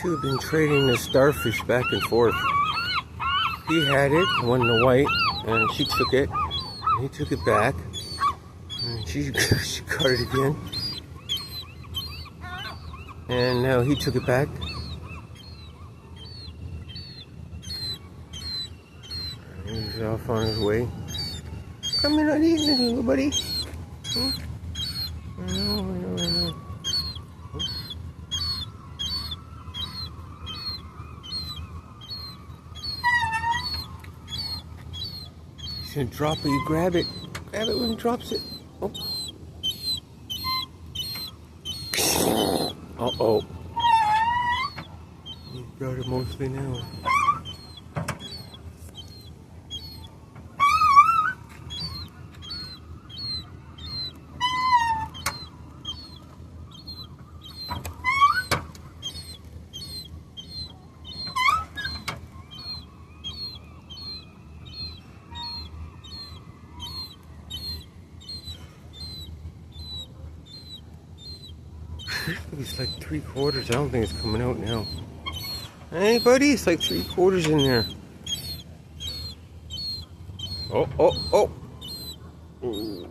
two have been trading the starfish back and forth. He had it, won the white, and she took it. And he took it back, and she caught it again. And now he took it back. He's off on his way. Come here, not eating it, little buddy. Hmm? I know. He's gonna drop it, you grab it. Grab it when he drops it. Oh. Uh-oh. He's got it mostly now. It's like 3/4. I don't think it's coming out now. Hey, buddy, it's like 3/4 in there. Oh. Ooh.